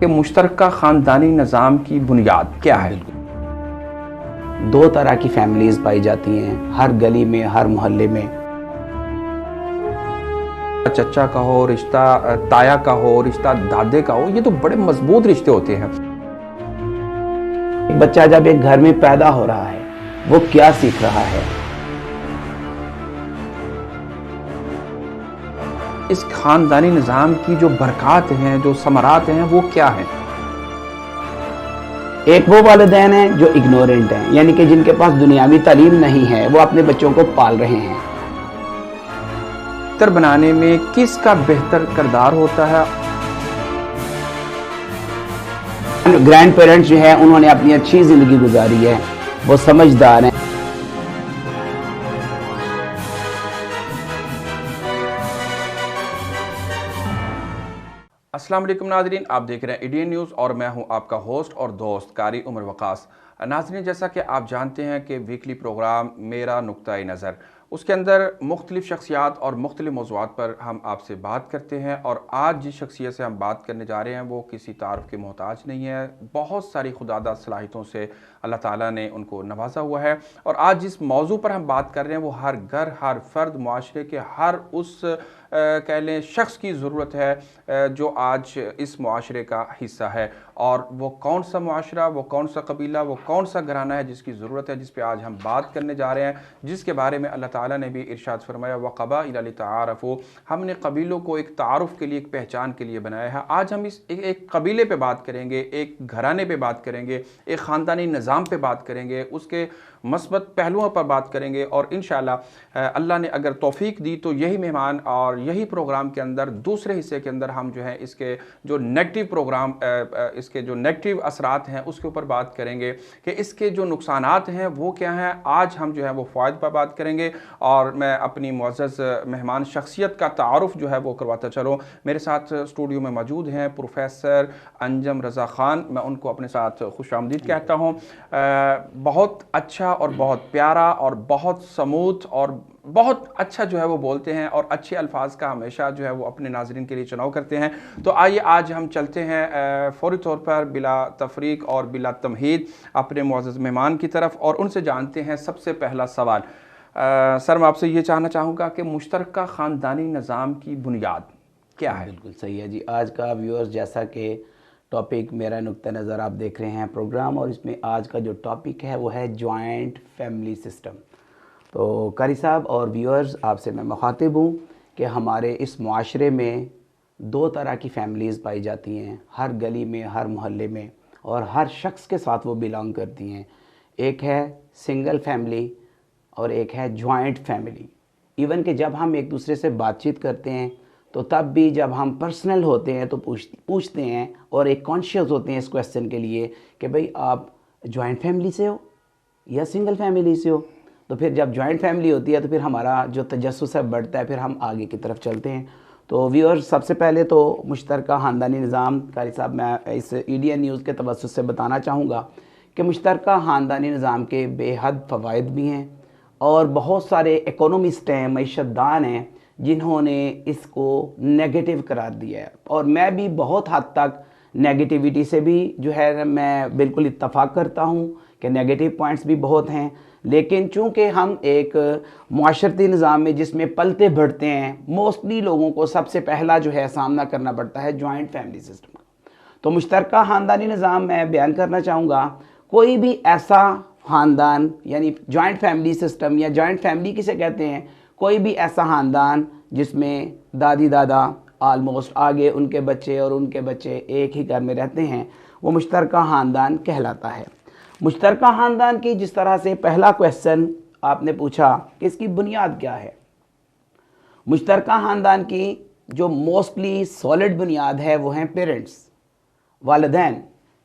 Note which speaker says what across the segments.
Speaker 1: कि मुश्तरका ख़ानदानी निज़ाम की बुनियाद क्या है?
Speaker 2: दो तरह की फैमिलीज पाई जाती हैं हर गली में, हर मोहल्ले में।
Speaker 1: चचा का हो रिश्ता, ताया का हो रिश्ता, दादे का हो, ये तो बड़े मजबूत रिश्ते होते हैं।
Speaker 2: एक बच्चा जब एक घर में पैदा हो रहा है, वो क्या सीख रहा है?
Speaker 1: इस खानदानी निज़ाम की जो बरक़ात हैं, जो समरात हैं, वो क्या हैं?
Speaker 2: एक वो वालिदैन हैं जो इग्नोरेंट हैं, यानी कि जिनके पास दुनियावी तालीम नहीं है, वो अपने बच्चों को पाल रहे हैं।
Speaker 1: बेहतर बनाने में किसका बेहतर किरदार होता है?
Speaker 2: ग्रैंड पेरेंट्स जो है उन्होंने अपनी अच्छी जिंदगी गुजारी है, वो समझदार हैं।
Speaker 1: अस्सलाम वालेकुम नाज़रीन, आप देख रहे हैं इंडियन न्यूज़ और मैं हूं आपका होस्ट और दोस्त कारी उमर वकास। नाज़रीन, जैसा कि आप जानते हैं कि वीकली प्रोग्राम मेरा नुक्ता नज़र, उसके अंदर मुख्तलिफ़ शख्सियात और मुख्तलिफ़ मौज़ूआत पर हम आपसे बात करते हैं। और आज जिस शख्सियत से हम बात करने जा रहे हैं वो किसी तारुफ के मोहताज नहीं है। बहुत सारी खुदादा सलाहियतों से अल्लाह ताला ने उनको नवाजा हुआ है। और आज जिस मौजू पर हम बात कर रहे हैं वो हर घर, हर फ़र्द, मुआशरे के हर उस कह लें शख्स की ज़रूरत है जो आज इस मुआशरे का हिस्सा है। और वो कौन सा मुआशरा, वो कौन सा कबीला, वो कौन सा घराना है जिसकी ज़रूरत है, जिस पे आज हम बात करने जा रहे हैं, जिसके बारे में अल्लाह ताला ने भी इरशाद फरमाया वक़बाइल लितआरफ़ू, हमने कबीलों को एक तारुफ़ के लिए, एक पहचान के लिए बनाया है। आज हम इस एक कबीले पे बात करेंगे, एक घराने पे बात करेंगे, एक ख़ानदानी निज़ाम पे बात करेंगे, उसके मस्बत पहलुओं पर बात करेंगे। और इंशाअल्लाह अल्लाह ने अगर तौफ़ीक दी तो यही मेहमान और यही प्रोग्राम के अंदर दूसरे हिस्से के अंदर हम जो है इसके जो नेगेटिव प्रोग्राम, इसके जो नेगेटिव असरात हैं उसके ऊपर बात करेंगे कि इसके जो नुकसानात हैं वो क्या हैं। आज हम जो है वो फ़ायदे पर बात करेंगे और मैं अपनी मुअज़्ज़ज़ मेहमान शख्सियत का तारुफ़ जो है वो करवाता चलूँ। मेरे साथ स्टूडियो में मौजूद हैं प्रोफेसर अंजम रज़ा ख़ान, मैं उनको अपने साथ खुशामदीद कहता हूँ। बहुत अच्छा और बहुत प्यारा और बहुत समूथ और बहुत अच्छा जो है वो बोलते हैं और अच्छे अल्फाज का हमेशा जो है वो अपने नाज़रीन के लिए चुनाव करते हैं। तो आइए आज हम चलते हैं फ़ौरी तौर पर बिला तफरीक और बिला तमहीद अपने मुअज़्ज़ज़ मेहमान की तरफ और उनसे जानते हैं सबसे पहला सवाल। सर, मैं आपसे ये जानना चाहूँगा कि मुश्तरका ख़ानदानी निज़ाम की बुनियाद क्या है?
Speaker 2: बिल्कुल सही है जी। आज का व्यूअर्स, जैसा कि टॉपिक मेरा नुक्ता नज़र आप देख रहे हैं प्रोग्राम, और इसमें आज का जो टॉपिक है वो है जॉइंट फैमिली सिस्टम। तो कारी साहब और व्यूअर्स, आपसे मैं मुखातिब हूँ कि हमारे इस मुआशरे में दो तरह की फैमिलीज़ पाई जाती हैं हर गली में, हर मोहल्ले में, और हर शख्स के साथ वो बिलोंग करती हैं। एक है सिंगल फैमिली और एक है जॉइंट फैमिली। इवन कि जब हम एक दूसरे से बातचीत करते हैं तो तब भी जब हम पर्सनल होते हैं तो पूछते हैं और एक कॉन्शियस होते हैं इस क्वेश्चन के लिए कि भाई आप जॉइंट फैमिली से हो या सिंगल फैमिली से हो। तो फिर जब जॉइंट फैमिली होती है तो फिर हमारा जो तजस्सुस है बढ़ता है, फिर हम आगे की तरफ चलते हैं। तो व्यूअर्स, सबसे पहले तो मुश्तरका ख़ानदानी निज़ाम, कारी साहब मैं इस इंडियन न्यूज़ के तवज्जुह से बताना चाहूँगा कि मुश्तरका ख़ानदानी निज़ाम के बेहद फ़वाइद भी हैं और बहुत सारे इकोनॉमिस्ट हैं, मईशतदान हैं जिन्होंने इसको नेगेटिव करार दिया है। और मैं भी बहुत हद तक नेगेटिविटी से भी जो है मैं बिल्कुल इत्तफ़ाक़ करता हूँ कि नेगेटिव पॉइंट्स भी बहुत हैं। लेकिन चूँकि हम एक मुआशरती निज़ाम में जिसमें पलते बढ़ते हैं, मोस्टली लोगों को सबसे पहला जो है सामना करना पड़ता है जॉइंट फैमिली सिस्टम का। तो मुश्तरका ख़ानदानी निज़ाम मैं बयान करना चाहूँगा, कोई भी ऐसा ख़ानदान, यानी जॉइंट फैमिली सिस्टम या जॉइंट फैमिली किसे कहते हैं, कोई भी ऐसा ख़ानदान जिसमें दादी दादा आलमोस्ट आगे उनके बच्चे और उनके बच्चे एक ही घर में रहते हैं, वो मुश्तरका ख़ानदान कहलाता है। मुश्तरका ख़ानदान की जिस तरह से पहला क्वेश्चन आपने पूछा कि इसकी बुनियाद क्या है, मुश्तरका ख़ानदान की जो मोस्टली सॉलिड बुनियाद है वो हैं पेरेंट्स, वालिदैन।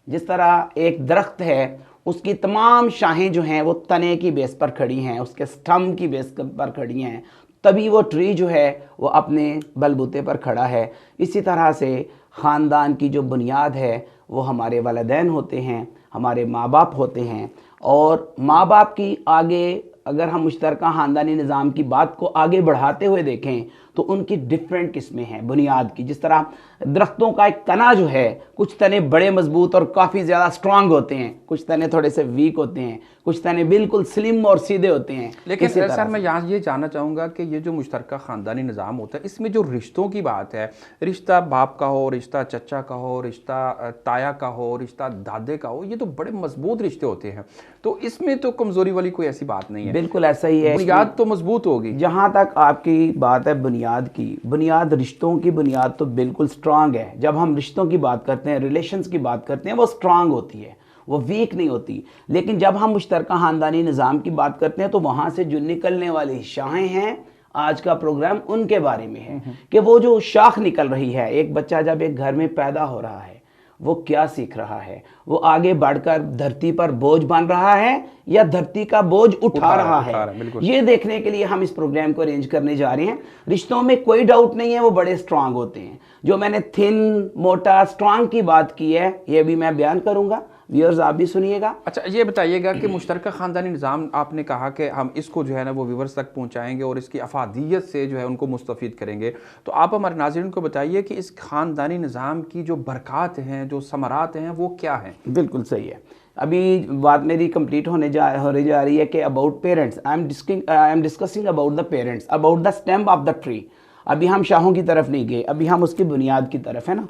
Speaker 2: जिस तरह एक दरख्त है उसकी तमाम शाखें जो हैं वो तने की बेस पर खड़ी हैं, उसके स्टम की बेस पर खड़ी हैं, तभी वो ट्री जो है वो अपने बलबूते पर खड़ा है। इसी तरह से ख़ानदान की जो बुनियाद है वो हमारे वालिदैन होते हैं, हमारे माँ बाप होते हैं। और माँ बाप की आगे अगर हम मुश्तरका ख़ानदानी निज़ाम की बात को आगे बढ़ाते हुए देखें तो उनकी डिफरेंट किस्में हैं बुनियाद की। जिस तरह दरख्तों का एक तना जो है, कुछ तने बड़े मजबूत और काफ़ी ज़्यादा स्ट्रांग होते हैं, कुछ तने थोड़े से वीक होते हैं, कुछ तने बिल्कुल स्लिम और सीधे होते हैं।
Speaker 1: लेकिन सर मैं यहाँ ये जानना चाहूँगा कि ये जो मुश्तरका ख़ानदानी निज़ाम होता है, इसमें जो रिश्तों की बात है, रिश्ता बाप का हो, रिश्ता चचा का हो, रिश्ता ताया का हो, रिश्ता दादे का हो, ये तो बड़े मजबूत रिश्ते होते हैं। तो इसमें तो कमज़ोरी वाली कोई ऐसी बात नहीं है।
Speaker 2: बिल्कुल ऐसा ही है,
Speaker 1: बुनियाद तो मजबूत होगी।
Speaker 2: जहाँ तक आपकी बात है बुनियाद की, बुनियाद रिश्तों की बुनियाद तो बिल्कुल स्ट्रांग है। जब हम रिश्तों की बात करते हैं, रिलेशंस की बात करते हैं, वो स्ट्रांग होती है, वो वीक नहीं होती। लेकिन जब हम मुश्तरका ख़ानदानी निज़ाम की बात करते हैं तो वहाँ से जो निकलने वाली शाखें हैं, आज का प्रोग्राम उनके बारे में है कि वो जो शाख निकल रही है, एक बच्चा जब एक घर में पैदा हो रहा है वो क्या सीख रहा है, वो आगे बढ़कर धरती पर बोझ बन रहा है या धरती का बोझ उठा रहा है। ये देखने के लिए हम इस प्रोग्राम को अरेंज करने जा रहे हैं। रिश्तों में कोई डाउट नहीं है, वो बड़े स्ट्रांग होते हैं। जो मैंने थिन, मोटा, स्ट्रांग की बात की है, ये भी मैं बयान करूंगा, व्यूअर्स आप भी सुनिएगा।
Speaker 1: अच्छा ये बताइएगा कि मुश्तरका ख़ानदानी निज़ाम, आपने कहा कि हम इसको जो है ना वो व्यूअर्स तक पहुंचाएंगे और इसकी अफादियत से जो है उनको मुस्तफ़ीद करेंगे। तो आप हमारे नाज़रीन को बताइए कि इस ख़ानदानी निज़ाम की जो बरक़ात हैं, जो समरात हैं, वो क्या हैं?
Speaker 2: बिल्कुल सही है। अभी बात मेरी कंप्लीट होने जा रही है कि about parents, I am discussing about the parents, about the stem of the tree. अभी हम शाहों की तरफ नहीं गए, अभी हम उसकी बुनियाद की तरफ है ना।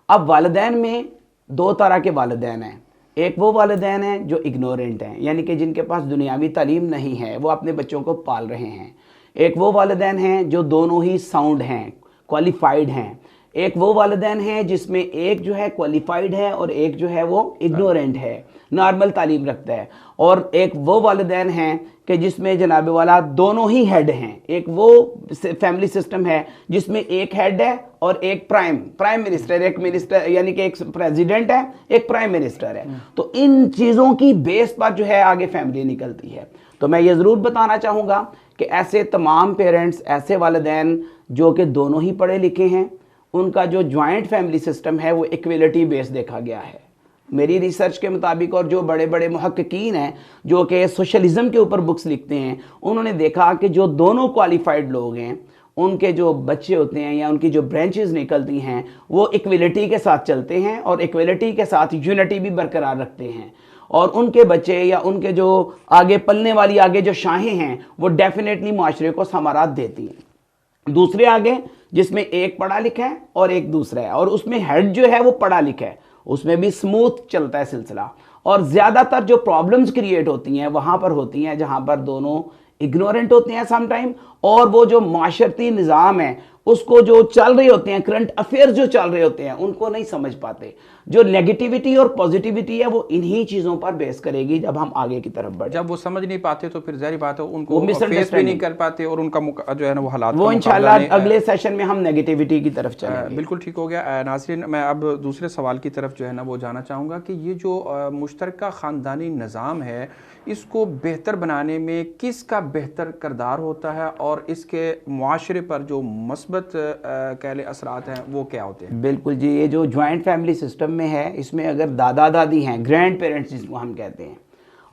Speaker 2: अब वालिदैन में दो तरह के वालिदैन हैं। एक वो वालिदैन हैं जो इग्नोरेंट हैं, यानी कि जिनके पास दुनियावी तालीम नहीं है, वो अपने बच्चों को पाल रहे हैं। एक वो वालिदैन हैं जो दोनों ही साउंड हैं, क्वालिफाइड हैं। एक वो वालिदैन हैं जिसमें एक जो है क्वालिफाइड है और एक जो है वो इग्नोरेंट है, नॉर्मल तालीम रखता है। और एक वो वालिदैन हैं कि जिसमें जनाब वाला दोनों ही हेड हैं। एक वो फैमिली सिस्टम है जिसमें एक हेड है और एक प्राइम मिनिस्टर, एक मिनिस्टर यानी कि एक प्रेसिडेंट है, एक प्राइम मिनिस्टर है। तो इन चीज़ों की बेस पर जो है आगे फैमिली निकलती है। तो मैं ये ज़रूर बताना चाहूँगा कि ऐसे तमाम पेरेंट्स, ऐसे वालिदैन जो कि दोनों ही पढ़े लिखे हैं, उनका जो जॉइंट फैमिली सिस्टम है वो इक्वलिटी बेस देखा गया है। मेरी रिसर्च के मुताबिक और जो बड़े बड़े मुहक्किकीन हैं जो कि सोशलिज्म के ऊपर बुक्स लिखते हैं, उन्होंने देखा कि जो दोनों क्वालिफाइड लोग हैं उनके जो बच्चे होते हैं या उनकी जो ब्रांचेस निकलती हैं वो इक्वलिटी के साथ चलते हैं और इक्वलिटी के साथ यूनिटी भी बरकरार रखते हैं। और उनके बच्चे या उनके जो आगे पलने वाली आगे जो शाखें हैं वो डेफिनेटली माशरे को समारात देती हैं। दूसरे आगे जिसमें एक पढ़ा लिखा है और एक दूसरा है, और उसमें हेड जो है वो पढ़ा लिखा है, उसमें भी स्मूथ चलता है सिलसिला। और ज़्यादातर जो प्रॉब्लम्स क्रिएट होती हैं वहाँ पर होती हैं जहाँ पर दोनों इग्नोरेंट होते हैं सम टाइम, और वो जो माशरती निज़ाम है उसको जो चल रहे होते हैं, करंट अफेयर्स जो चल रहे होते हैं, उनको नहीं समझ पाते। जो नेगेटिविटी और पॉजिटिविटी है वो इन्हीं चीज़ों पर बेस करेगी जब हम आगे की तरफ बढ़े।
Speaker 1: जब वो समझ नहीं पाते तो फिर ज़ाहिर बात है उनको फेस भी नहीं कर पाते और उनका जो है ना वो हालात,
Speaker 2: वो इंशाल्लाह अगले सेशन में हम नेगेटिविटी की तरफ चलेंगे।
Speaker 1: बिल्कुल ठीक हो गया। नाज़रीन, मैं अब दूसरे सवाल की तरफ जो है ना वो जाना चाहूँगा कि ये जो मुश्तरका ख़ानदानी निज़ाम है, इसको बेहतर बनाने में किसका बेहतर किरदार होता है और इसके मुआशरे पर जो मस्बत कहले असरात हैं वो क्या होते हैं?
Speaker 2: बिल्कुल जी, ये जो जॉइंट फैमिली सिस्टम में है, इसमें अगर दादा दादी हैं, ग्रैंड पेरेंट्स जिसको हम कहते हैं,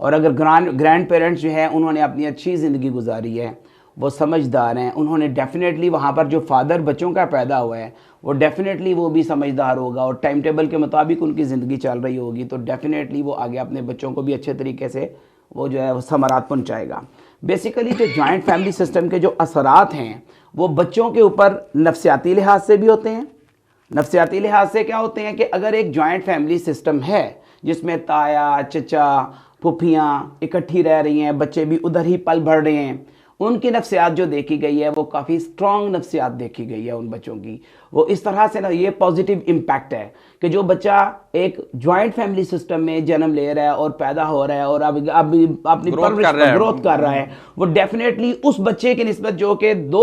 Speaker 2: और अगर ग्रैंड पेरेंट्स जो है उन्होंने अपनी अच्छी ज़िंदगी गुजारी है, वो समझदार हैं, उन्होंने डेफिनेटली वहाँ पर जो फादर बच्चों का पैदा हुआ है वो डेफिनेटली वो भी समझदार होगा और टाइम टेबल के मुताबिक उनकी ज़िंदगी चल रही होगी, तो डेफिनेटली वो आगे अपने बच्चों को भी अच्छे तरीके से वो जो है वो समरात पहुँचाएगा। बेसिकली जो जॉइंट फैमिली सिस्टम के जो असरात हैं वो बच्चों के ऊपर नफ्सियाती लिहाज से भी होते हैं। नफ्सियाती लिहाज से क्या होते हैं कि अगर एक जॉइंट फैमिली सिस्टम है जिसमें ताया, चचा, फुफियाँ इकट्ठी रह रही हैं, बच्चे भी उधर ही पल भर रहे हैं, उनकी नफ्सियात जो देखी गई है वो काफ़ी स्ट्रॉन्ग नफ्सियात देखी गई है उन बच्चों की। वो इस तरह से ना, ये पॉजिटिव इम्पैक्ट है कि जो बच्चा एक जॉइंट फैमिली सिस्टम में जन्म ले रहा है और पैदा हो रहा है और अब अपनी ग्रोथ कर रहा है, वो डेफिनेटली उस बच्चे की निस्बत जो कि दो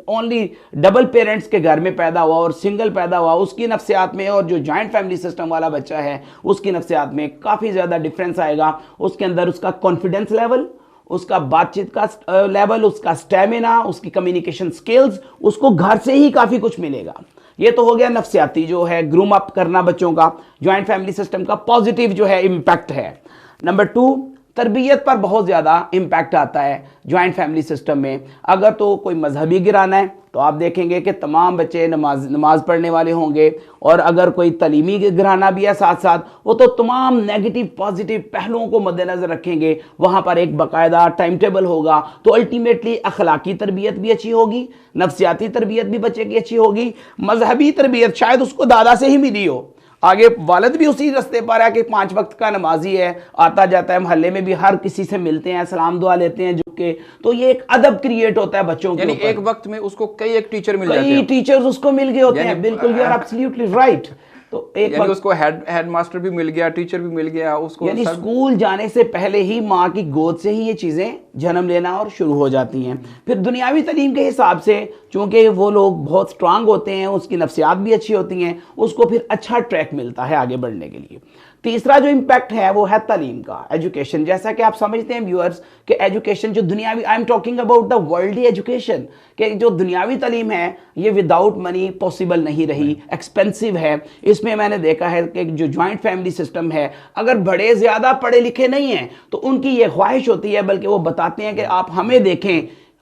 Speaker 2: ओनली डबल पेरेंट्स के घर में पैदा हुआ और सिंगल पैदा हुआ, उसकी नफ्सियात में और जो जॉइंट फैमिली सिस्टम वाला बच्चा है उसकी नफ्सियात में काफ़ी ज़्यादा डिफरेंस आएगा। उसके अंदर उसका कॉन्फिडेंस लेवल, उसका बातचीत का लेवल, उसका स्टेमिना, उसकी कम्युनिकेशन स्किल्स, उसको घर से ही काफ़ी कुछ मिलेगा। ये तो हो गया नफ्सियाती जो है ग्रूम अप करना बच्चों का, जॉइंट फैमिली सिस्टम का पॉजिटिव जो है इम्पैक्ट है। नंबर 2, तरबियत पर बहुत ज़्यादा इम्पैक्ट आता है जॉइंट फैमिली सिस्टम में। अगर तो कोई मजहबी गिराना है तो आप देखेंगे कि तमाम बच्चे नमाज पढ़ने वाले होंगे, और अगर कोई तलीमी घराना भी है साथ साथ, वो तो तमाम नेगेटिव पॉजिटिव पहलुओं को मद्देनजर रखेंगे। वहाँ पर एक बाकायदा टाइम टेबल होगा, तो अल्टीमेटली अखलाकी तरबियत भी अच्छी होगी, नफ्सियाती तरबियत भी बच्चे की अच्छी होगी, मजहबी तरबियत शायद उसको दादा से ही मिली हो, आगे वालिद भी उसी रास्ते पर है कि 5 वक्त का नमाजी है, आता जाता है, मोहल्ले में भी हर किसी से मिलते हैं, सलाम दुआ लेते हैं झुक के, तो ये एक अदब क्रिएट होता है बच्चों के
Speaker 1: यानी
Speaker 2: ऊपर।
Speaker 1: एक वक्त में उसको कई एक टीचर मिल जाते हैं,
Speaker 2: कई टीचर्स उसको मिल गए होते हैं। बिल्कुल, यू आर एब्सोल्युटली राइट। तो एक
Speaker 1: यानी उसको हेड मास्टर भी मिल गया, टीचर भी मिल गया उसको,
Speaker 2: यानी स्कूल जाने से पहले ही माँ की गोद से ही ये चीज़ें जन्म लेना और शुरू हो जाती हैं। फिर दुनियावी तालीम के हिसाब से चूँकि वो लोग बहुत स्ट्रांग होते हैं, उसकी नफ्सियात भी अच्छी होती हैं, उसको फिर अच्छा ट्रैक मिलता है आगे बढ़ने के लिए। तीसरा जो इम्पैक्ट है वो है तालीम का, एजुकेशन। जैसा कि आप समझते हैं व्यूअर्स कि एजुकेशन जो दुनियावी, I am talking about the worldly education, कि जो दुनियावी तालीम है ये विदाउट मनी पॉसिबल नहीं रही, एक्सपेंसिव है। इसमें मैंने देखा है कि जो जॉइंट फैमिली सिस्टम है, अगर बड़े ज़्यादा पढ़े लिखे नहीं हैं तो उनकी ये ख्वाहिश होती है, बल्कि वो बताते हैं कि आप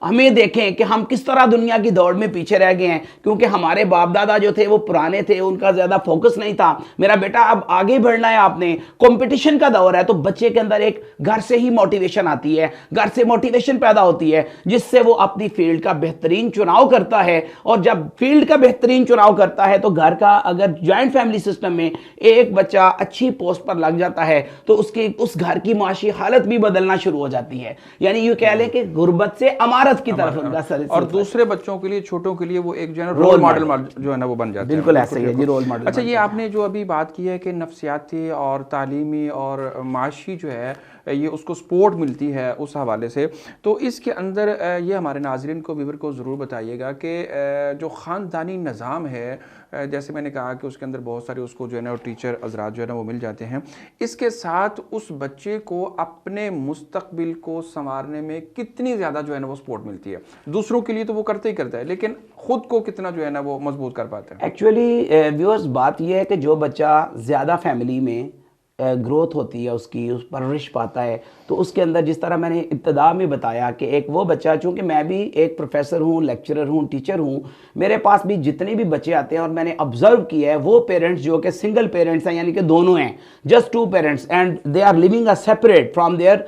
Speaker 2: हमें देखें कि हम किस तरह दुनिया की दौड़ में पीछे रह गए हैं, क्योंकि हमारे बाप दादा जो थे वो पुराने थे, उनका ज़्यादा फोकस नहीं था। मेरा बेटा अब आगे बढ़ना है, आपने कंपटीशन का दौर है, तो बच्चे के अंदर एक घर से ही मोटिवेशन आती है, घर से मोटिवेशन पैदा होती है, जिससे वो अपनी फील्ड का बेहतरीन चुनाव करता है। और जब फील्ड का बेहतरीन चुनाव करता है तो घर का, अगर जॉइंट फैमिली सिस्टम में एक बच्चा अच्छी पोस्ट पर लग जाता है तो उसकी उस घर की माशी हालत भी बदलना शुरू हो जाती है। यानी यूँ कह लें कि गुर्बत से अमारत की तरफ उनका सर,
Speaker 1: और दूसरे बच्चों के लिए, छोटों के लिए वो एक जो है रोल मॉडल जो है ना वो बन जाता है।
Speaker 2: बिल्कुल ऐसा ही है जी, रोल मॉडल।
Speaker 1: अच्छा, ये आपने जो अभी बात की है कि नफ्सियाती और तालीमी और माशी जो है ये उसको सपोर्ट मिलती है उस हवाले से, तो इसके अंदर ये हमारे नाजरीन को, व्यूअर को ज़रूर बताइएगा कि जो ख़ानदानी निज़ाम है, जैसे मैंने कहा कि उसके अंदर बहुत सारे उसको जो है ना टीचर हज़रात जो है ना वो मिल जाते हैं, इसके साथ उस बच्चे को अपने मुस्तकबिल को संवारने में कितनी ज़्यादा जो है ना वो सपोर्ट मिलती है। दूसरों के लिए तो वो करते ही करता है, लेकिन ख़ुद को कितना जो है ना वो मजबूत कर पाता है।
Speaker 2: एक्चुअली व्यूअर्स, बात यह है कि जो बच्चा ज़्यादा फैमिली में ग्रोथ होती है, उसकी उस परवरिश पाता है, तो उसके अंदर, जिस तरह मैंने इब्तिदा में बताया कि एक वो बच्चा, चूँकि मैं भी एक प्रोफेसर हूँ, लेक्चरर हूँ, टीचर हूँ, मेरे पास भी जितने भी बच्चे आते हैं और मैंने ऑब्जर्व किया है, वो पेरेंट्स जो कि सिंगल पेरेंट्स हैं, यानी कि दोनों हैं, just 2 parents, and they are living a separate from their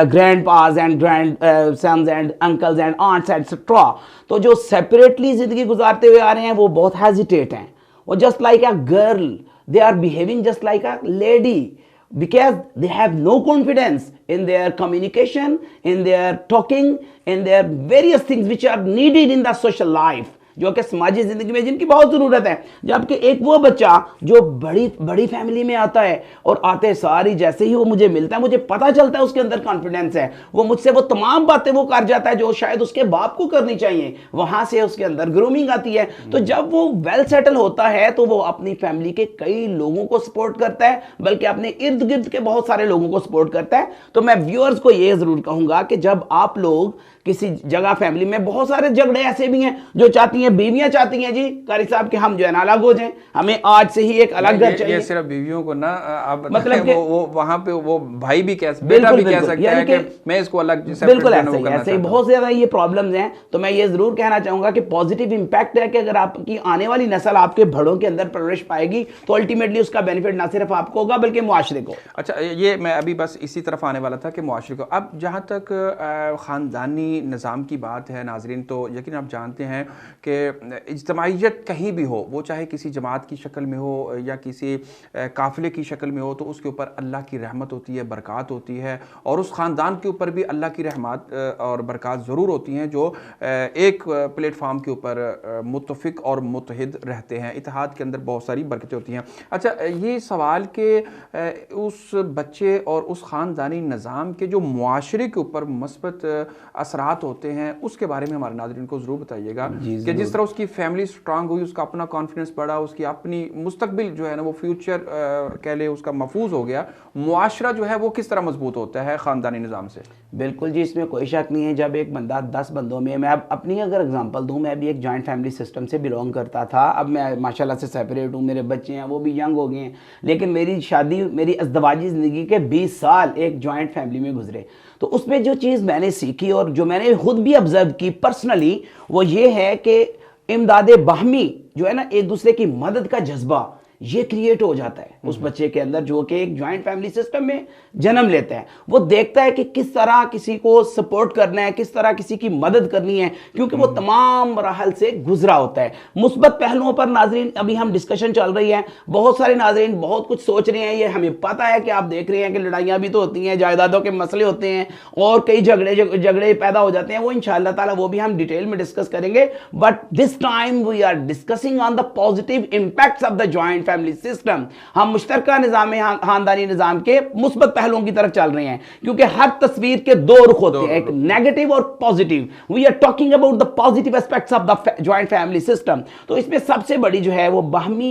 Speaker 2: grandpas and grandsons and uncles and aunts etcetera. तो जो सेपरेटली ज़िंदगी गुजारते हुए आ रहे हैं वो बहुत हेजिटेट हैं, वो just like a girl, they are behaving just like a lady, because they have no confidence in their communication, in their talking, in their various things which are needed in the social life, जो कि समाजी जिंदगी में जिनकी बहुत ज़रूरत है। जबकि एक वो बच्चा जो बड़ी फैमिली में आता है और आते सारी जैसे ही वो मुझे मिलता है, मुझे पता चलता है उसके अंदर कॉन्फिडेंस है, वो मुझसे वो तमाम बातें वो कर जाता है जो शायद उसके बाप को करनी चाहिए, वहाँ से उसके अंदर ग्रूमिंग आती है। तो जब वो वेल सेटल होता है तो वो अपनी फैमिली के कई लोगों को सपोर्ट करता है, बल्कि अपने इर्द गिर्द के बहुत सारे लोगों को सपोर्ट करता है। तो मैं व्यूअर्स को ये ज़रूर कहूँगा कि जब आप लोग किसी जगह, फैमिली में बहुत सारे झगड़े ऐसे भी हैं जो चाहती हैं, बीवियां चाहती हैं जी कारी साहब कि हम जो है ना अलग हो जाएं, हमें आज से ही एक अलग घर चाहिए।
Speaker 1: ये सिर्फ बीवियों को ना, आप
Speaker 2: मतलब
Speaker 1: वो वहां पे वो भाई भी बेटा भी कह सकता है कि मैं इसको अलग,
Speaker 2: बिल्कुल ऐसे ही बहुत ज्यादा ये प्रॉब्लम्स हैं। तो मैं ये जरूर कहना चाहूंगा कि पॉजिटिव इंपैक्ट है कि अगर आपकी आने वाली नस्ल आपके बड़ों के अंदर परवरिश पाएगी तो अल्टीमेटली उसका बेनिफिट ना सिर्फ आपको होगा बल्कि मुआशरे को।
Speaker 1: अच्छा, ये मैं अभी बस इसी तरफ आने वाला था कि मुआशरे को। अब जहाँ तक ख़ानदानी निज़ाम की बात है नाजरीन, तो यकीन आप जानते हैं कि इज्तमाइयत कहीं भी हो, वो चाहे किसी जमात की शक्ल में हो या किसी काफ़िले की शक्ल में हो, तो उसके ऊपर अल्लाह की रहमत होती है, बरक़ात होती है, और उस ख़ानदान के ऊपर भी अल्लाह की रहमत और बरक़ात ज़रूर होती हैं जो एक प्लेटफार्म के ऊपर मुत्तफ़िक़ और मुत्तहिद रहते हैं। इत्तेहाद के अंदर बहुत सारी बरकतें होती हैं। अच्छा, ये सवाल के उस बच्चे और उस ख़ानदानी निज़ाम के जो मुआशरे के ऊपर मस्बत असरात होते हैं, उसके बारे में हमारे नाज़रीन को ज़रूर बताइएगा कि जिस तरह उसकी फैमिली स्ट्रांग हुई, उसका अपना कॉन्फिडेंस बढ़ा, उसकी अपनी मुस्तकबिल जो है ना वो फ्यूचर कह ले उसका महफूज हो गया, मुआशरा जो है वो किस तरह मजबूत होता है ख़ानदानी निज़ाम से।
Speaker 2: बिल्कुल जी, इसमें कोई शक नहीं है। जब एक बंदा 10 बंदों में, मैं अब अपनी अगर एग्जांपल दूं, मैं भी एक जॉइंट फैमिली सिस्टम से बिलोंग करता था। अब मैं माशाल्लाह से सेपरेट हूं, मेरे बच्चे हैं वो भी यंग हो गए हैं, लेकिन मेरी शादी, मेरी अज़दवाजी ज़िंदगी के 20 साल एक जॉइंट फैमिली में गुजरे। तो उसमें जो चीज़ मैंने सीखी और जो मैंने खुद भी ऑब्जर्व की पर्सनली, वो ये है कि इमदाद बाहमी जो है ना, एक दूसरे की मदद का जज्बा ये क्रिएट हो जाता है उस बच्चे के अंदर जो कि एक ज्वाइंट फैमिली सिस्टम में जन्म लेता है। वो देखता है कि किस तरह किसी को सपोर्ट करना है, किस तरह किसी की मदद करनी है, क्योंकि वो तमाम मराहल से गुजरा होता है। मुस्बत पहलुओं पर नाजरीन अभी हम डिस्कशन चल रही है, बहुत सारे नाजरीन बहुत कुछ सोच रहे हैं, ये हमें पता है कि आप देख रहे हैं कि लड़ाइयाँ भी तो होती हैं, जायदादों के मसले होते हैं और कई झगड़े पैदा हो जाते हैं, वो इंशाअल्लाह ताला वो भी हम डिटेल में डिस्कस करेंगे। But this time we are discussing on the positive impacts of the joint family system. हम मुश्तरका निजाम खानदानी निजाम के मुस्बत पहलुओं की तरफ चल रहे हैं, क्योंकि हर तस्वीर के दो रुख होते हैं, एक नेगेटिव और positive. We are talking about the positive aspects of the joint family system. तो इसमें सबसे बड़ी जो है वो बाहमी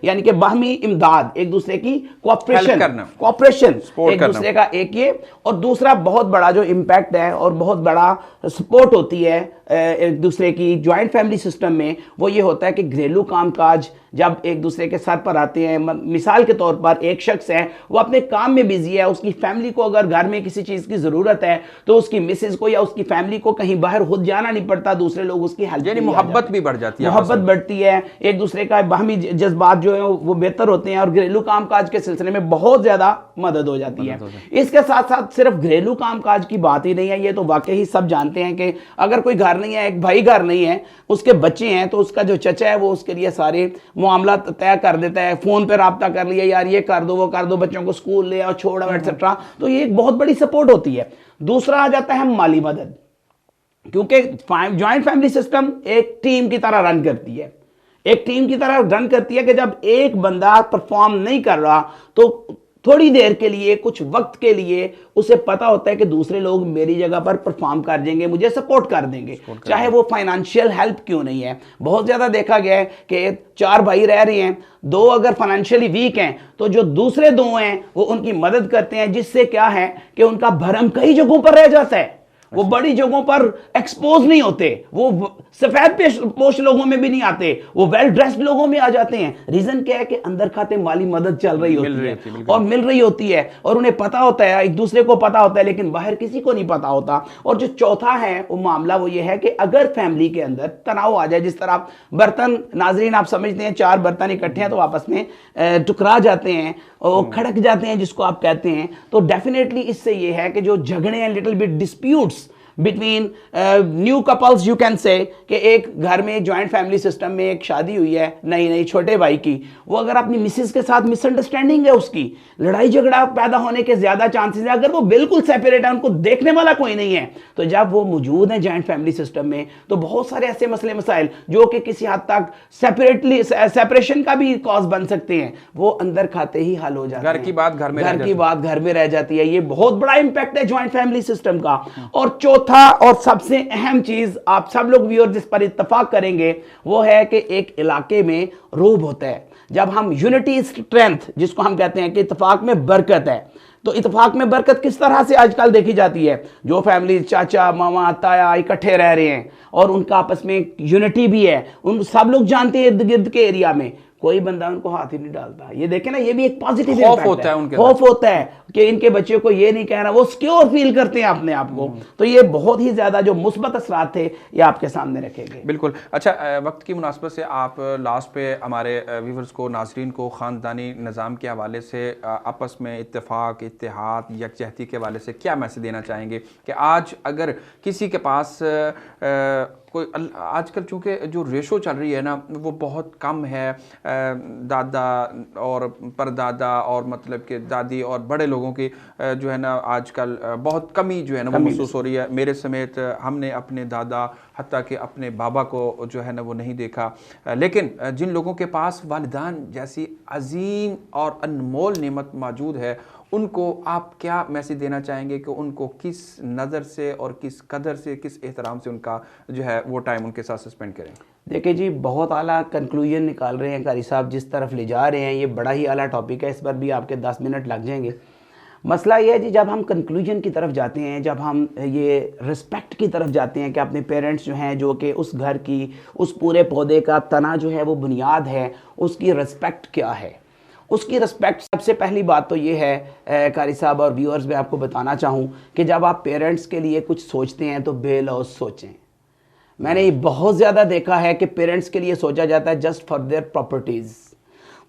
Speaker 2: यानी कि बाहमी इमदाद, एक दूसरे की कोऑपरेशन एक दूसरे का एक ये, और दूसरा बहुत बड़ा जो इम्पैक्ट है और बहुत बड़ा सपोर्ट होती है एक दूसरे की ज्वाइंट फैमिली सिस्टम में, वो ये होता है कि घरेलू कामकाज जब एक दूसरे के सर पर आते हैं। मिसाल के तौर पर एक शख्स है, वो अपने काम में बिजी है, उसकी फैमिली को अगर घर में किसी चीज़ की ज़रूरत है तो उसकी मिसेज को या उसकी फैमिली को कहीं बाहर खुद जाना नहीं पड़ता, दूसरे लोग उसकी हेल्प,
Speaker 1: यानी मोहब्बत भी बढ़ जाती है,
Speaker 2: मोहब्बत बढ़ती है, एक दूसरे का बाहमी जज्बात जो है वो बेहतर होते हैं और घरेलू कामकाज के सिलसिले में बहुत ज़्यादा मदद हो जाती है। इसके साथ साथ सिर्फ घरेलू कामकाज की बात ही नहीं है, ये तो वाकई सब जानते हैं कि अगर कोई घर नहीं है, एक भाई घर नहीं है, उसके बच्चे हैं, तो उसका जो चचा है वो उसके लिए सारे मामला तय कर देता है, फोन पे राब्ता कर लिया, यार ये कर दो वो कर दो, बच्चों को स्कूल ले आओ छोड़ो एटसेट्रा। तो ये एक बहुत बड़ी सपोर्ट होती है। दूसरा आ जाता है माली मदद, क्योंकि ज्वाइंट फैमिली सिस्टम एक टीम की तरह रन करती है, एक टीम की तरह रन करती है कि जब एक बंदा परफॉर्म नहीं कर रहा तो थोड़ी देर के लिए, कुछ वक्त के लिए उसे पता होता है कि दूसरे लोग मेरी जगह पर परफॉर्म कर देंगे, मुझे सपोर्ट कर देंगे, चाहे वो फाइनेंशियल हेल्प क्यों नहीं है। बहुत ज़्यादा देखा गया है कि 4 भाई रह रहे हैं, 2 अगर फाइनेंशियली वीक हैं तो जो दूसरे 2 हैं वो उनकी मदद करते हैं, जिससे क्या है कि उनका भरम कई जगहों पर रह जाता है, वो बड़ी जगहों पर एक्सपोज नहीं होते, वो सफेद पोश लोगों में भी नहीं आते, वो वेल ड्रेस्ड लोगों में आ जाते हैं। रीजन क्या है कि अंदर खाते माली मदद चल रही होती है और मिल रही होती है, और उन्हें पता होता है, एक दूसरे को पता होता है, लेकिन बाहर किसी को नहीं पता होता। और जो चौथा है वो मामला वो ये है कि अगर फैमिली के अंदर तनाव आ जाए, जिस तरह बर्तन, नाजरीन आप समझते हैं 4 बर्तन इकट्ठे हैं तो आपस में टकरा जाते हैं और खड़क जाते हैं जिसको आप कहते हैं, तो डेफिनेटली इससे ये है कि जो झगड़े हैं, little bit disputes between new couples you can say, कि एक घर में ज्वाइंट फैमिली सिस्टम में एक शादी हुई है नई छोटे भाई की, वो अगर अपनी मिसेस के साथ मिसअंडरस्टैंडिंग है, उसकी लड़ाई झगड़ा पैदा होने के ज्यादा चांसेस है। अगर वो बिल्कुल सेपरेट है, उनको देखने वाला कोई नहीं है, तो जब वो मौजूद है ज्वाइंट फैमिली सिस्टम में तो बहुत सारे ऐसे मसले मसाइल जो कि किसी हद तक सेपरेशन का भी कॉज बन सकते हैं, वो अंदर खाते ही हल हो जाते हैं।
Speaker 1: घर की बात घर में
Speaker 2: रह जाती है। ये बहुत बड़ा इंपैक्ट है ज्वाइंट फैमिली सिस्टम का। और चौथा और सबसे अहम चीज, आप सब लोग व्यूअर्स जिस पर इत्तेफाक करेंगे, वो है कि एक इलाके में रोब होता है। जब हम यूनिटी स्ट्रेंथ जिसको हम कहते हैं कि इत्तेफाक में बरकत है, तो इत्तेफाक में बरकत किस तरह से आजकल देखी जाती है? जो फैमिली चाचा मामा ताया इकट्ठे रह रहे हैं और उनका आपस में यूनिटी भी है, उन सब लोग जानते हैं इर्द गिर्द के एरिया में कोई बंदा उनको हाथ ही नहीं डालता। ये देखें ना, ये भी एक पॉजिटिव
Speaker 1: खौफ होता है, उनके
Speaker 2: खौफ होता है कि इनके बच्चे को ये नहीं कहना, वो सिक्योर फील करते हैं अपने आप को। तो ये बहुत ही ज्यादा जो मुस्बत असरात थे ये आपके सामने रखेंगे।
Speaker 1: बिल्कुल। अच्छा, वक्त की मुनासबत से आप लास्ट पे हमारे व्यूवर्स को, नाजरीन को खानदानी निज़ाम के हवाले से आपस में इत्तेफाक, इत्तेहाद, यकजहती के हवाले से क्या मैसेज देना चाहेंगे कि आज अगर किसी के पास कोई, आजकल चूँकि जो रेशो चल रही है ना वो बहुत कम है, दादा और परदादा और मतलब कि दादी और बड़े लोगों की जो है ना आजकल बहुत कमी जो है ना वो महसूस हो रही है। मेरे समेत हमने अपने दादा हत्ता कि अपने बाबा को जो है ना वो नहीं देखा, लेकिन जिन लोगों के पास वालिदान जैसी अजीम और अनमोल नेमत मौजूद है, उनको आप क्या मैसेज देना चाहेंगे कि उनको किस नज़र से और किस कदर से, किस एहतराम से उनका जो है वो टाइम उनके साथ स्पेंड करें?
Speaker 2: देखिए जी, बहुत आला कंक्लूजन निकाल रहे हैं कारी साहब, जिस तरफ ले जा रहे हैं ये बड़ा ही आला टॉपिक है, इस पर भी आपके 10 मिनट लग जाएंगे। मसला ये है जी, जब हम कंक्लूजन की तरफ जाते हैं, जब हम ये रिस्पेक्ट की तरफ जाते हैं कि अपने पेरेंट्स जो हैं, जो कि उस घर की, उस पूरे पौधे का तना जो है वो बुनियाद है, उसकी रिस्पेक्ट क्या है? उसकी रिस्पेक्ट, सबसे पहली बात तो ये है कारी साहब और व्यूअर्स, मैं आपको बताना चाहूँ कि जब आप पेरेंट्स के लिए कुछ सोचते हैं तो बेलौस सोचें। मैंने ये बहुत ज़्यादा देखा है कि पेरेंट्स के लिए सोचा जाता है जस्ट फॉर देयर प्रॉपर्टीज़,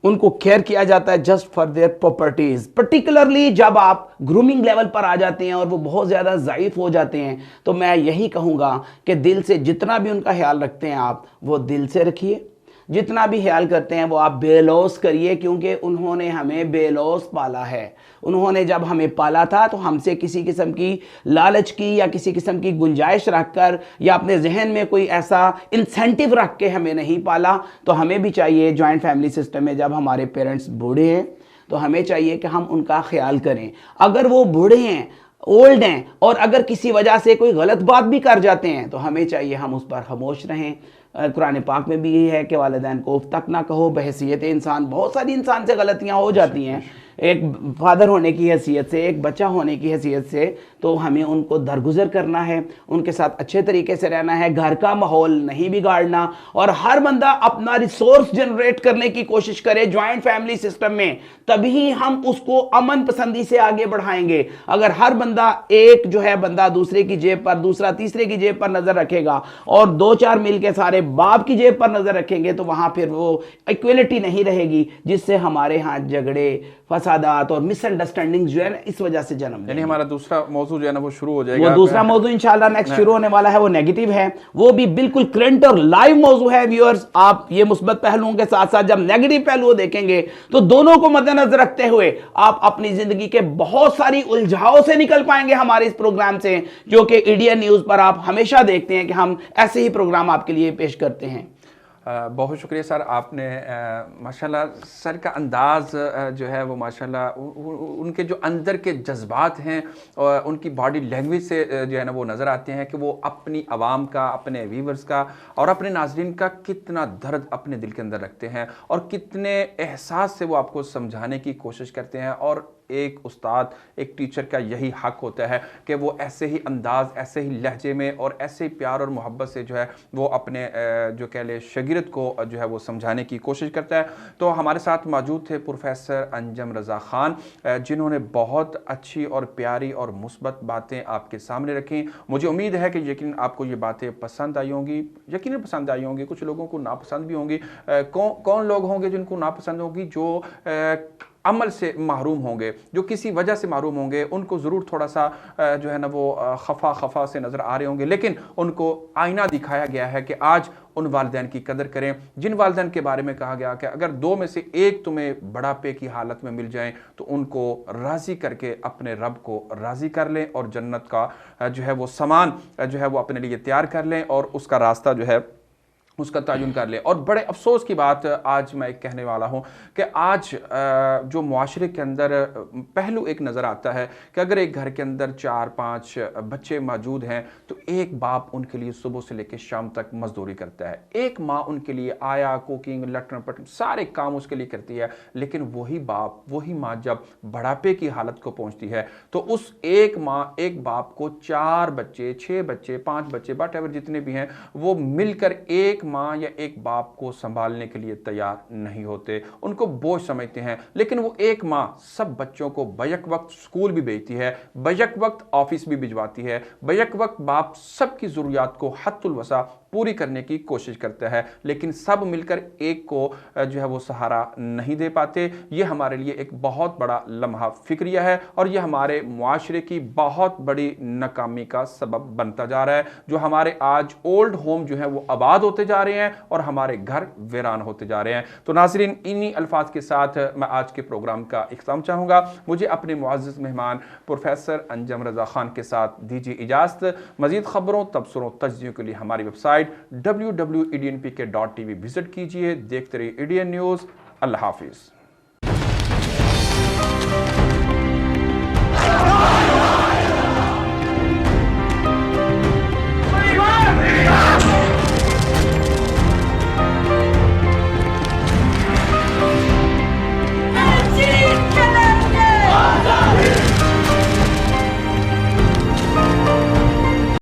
Speaker 2: उनको केयर किया जाता है just for their properties. Particularly जब आप ग्रूमिंग लेवल पर आ जाते हैं और वो बहुत ज़्यादा ज़ाइफ हो जाते हैं, तो मैं यही कहूँगा कि दिल से जितना भी उनका ख्याल रखते हैं आप, वो दिल से रखिए। जितना भी ख्याल करते हैं वो आप बेलौस करिए, क्योंकि उन्होंने हमें बेलौस पाला है। उन्होंने जब हमें पाला था तो हमसे किसी किस्म की लालच की या किसी किस्म की गुंजाइश रखकर या अपने जहन में कोई ऐसा इंसेंटिव रख के हमें नहीं पाला। तो हमें भी चाहिए जॉइंट फैमिली सिस्टम में जब हमारे पेरेंट्स बूढ़े हैं तो हमें चाहिए कि हम उनका ख्याल करें। अगर वो बूढ़े हैं, ओल्ड हैं, और अगर किसी वजह से कोई गलत बात भी कर जाते हैं तो हमें चाहिए हम उस पर खामोश रहें। कुरान पाक में भी यही है कि वालिदैन को उफ तक ना कहो बहसीयत इंसान। बहुत सारी इंसान से गलतियां हो जाती हैं, एक फादर होने की हैसियत से, एक बच्चा होने की हैसियत से, तो हमें उनको दरगुजर करना है, उनके साथ अच्छे तरीके से रहना है, घर का माहौल नहीं बिगाड़ना, और हर बंदा अपना रिसोर्स जनरेट करने की कोशिश करे जॉइंट फैमिली सिस्टम में, तभी हम उसको अमन पसंदी से आगे बढ़ाएंगे। अगर हर बंदा एक जो है बंदा दूसरे की जेब पर, दूसरा तीसरे की जेब पर नजर रखेगा और दो चार मिल के सारे बाप की जेब पर नजर रखेंगे, तो वहां फिर वो इक्वलिटी नहीं रहेगी, जिससे हमारे यहाँ झगड़े, फसादात और मिसअंडरस्टैंडिंग जो है ना इस वजह से जन्म।
Speaker 1: यानी हमारा दूसरा मौजू जो है ना वो शुरू हो जाएगा।
Speaker 2: वो दूसरा मौजू इंशाल्लाह नेक्स्ट शुरू होने वाला है, वो नेगेटिव है, वो भी बिल्कुल करंट और लाइव मौजू है। व्यूअर्स, आप ये मुस्बत पहलुओं के साथ साथ जब नेगेटिव पहलू देखेंगे तो दोनों को मद्देनजर रखते हुए आप अपनी जिंदगी के बहुत सारी उलझाओं से निकल पाएंगे हमारे इस प्रोग्राम से, जो कि इंडियन न्यूज पर आप हमेशा देखते हैं कि हम ऐसे ही प्रोग्राम आपके लिए पेश करते हैं।
Speaker 1: बहुत शुक्रिया सर, आपने माशाल्लाह सर का अंदाज़ जो है वो माशाल्लाह उनके जो अंदर के जज्बात हैं और उनकी बॉडी लैंग्वेज से जो है ना वो नज़र आते हैं कि वो अपनी आवाम का, अपने व्यूवर्स का और अपने नाजरीन का कितना दर्द अपने दिल के अंदर रखते हैं और कितने एहसास से वो आपको समझाने की कोशिश करते हैं। और एक उस्ताद, एक टीचर का यही हक होता है कि वो ऐसे ही अंदाज, ऐसे ही लहजे में और ऐसे ही प्यार और मोहब्बत से जो है वो अपने जो कह ले शागिर्द को जो है वो समझाने की कोशिश करता है। तो हमारे साथ मौजूद थे प्रोफेसर अंजम रज़ा ख़ान, जिन्होंने बहुत अच्छी और प्यारी और मुस्बत बातें आपके सामने रखी। मुझे उम्मीद है कि यकीन आपको ये बातें पसंद आई होंगी, यकीन पसंद आई होंगी, कुछ लोगों को नापसंद भी होंगी। कौन लोग होंगे जिनको नापसंद होगी? जो अमल से महरूम होंगे, जो किसी वजह से महरूम होंगे, उनको ज़रूर थोड़ा सा जो है ना वो खफा से नज़र आ रहे होंगे, लेकिन उनको आईना दिखाया गया है कि आज उन वालिदैन की कदर करें जिन वालिदैन के बारे में कहा गया कि अगर दो में से एक तुम्हें बुढ़ापे की हालत में मिल जाएं तो उनको राज़ी करके अपने रब को राज़ी कर लें और जन्नत का जो है वो सामान जो है वो अपने लिए तैयार कर लें और उसका रास्ता जो है उसका तयन कर ले। और बड़े अफसोस की बात आज मैं एक कहने वाला हूँ कि आज जो मुआशरे के अंदर पहलू एक नज़र आता है कि अगर एक घर के अंदर 4-5 बच्चे मौजूद हैं तो एक बाप उनके लिए सुबह से लेकर शाम तक मजदूरी करता है, एक माँ उनके लिए आया, कुकिंग, लटन पटन सारे काम उसके लिए करती है, लेकिन वही बाप, वही माँ जब बुढ़ापे की हालत को पहुँचती है तो उस एक माँ, एक बाप को 4 बच्चे, 6 बच्चे, 5 बच्चे, वट एवर जितने भी हैं, वो मिलकर एक माँ या एक बाप को संभालने के लिए तैयार नहीं होते, उनको बोझ समझते हैं। लेकिन वो एक माँ सब बच्चों को बैक वक्त स्कूल भी भेजती है, बैक वक्त ऑफिस भी भिजवाती है, बैक वक्त बाप सबकी ज़रूरियात को हद्दुल वसा पूरी करने की कोशिश करता है, लेकिन सब मिलकर एक को जो है वो सहारा नहीं दे पाते। ये हमारे लिए एक बहुत बड़ा लम्हा फिक्रिया है और ये हमारे मुआशरे की बहुत बड़ी नाकामी का सबब बनता जा रहा है। जो हमारे आज ओल्ड होम जो है वो आबाद होते जा रहे हैं और हमारे घर वीरान होते जा रहे हैं। तो नाज़रीन, इन्हीं अल्फाज के साथ मैं आज के प्रोग्राम का इख्तिताम चाहूँगा। मुझे अपने मुअज़्ज़ज़ मेहमान प्रोफेसर अंजम रज़ा ख़ान के साथ दीजिए इजाज़त। मज़ीद ख़बरों, तबसरों, तज्ज़ियों के लिए हमारी वेबसाइट www.ednpk.tv विजिट कीजिए। देखते रहिए इंडियन न्यूज़। अल्लाह हाफिज़।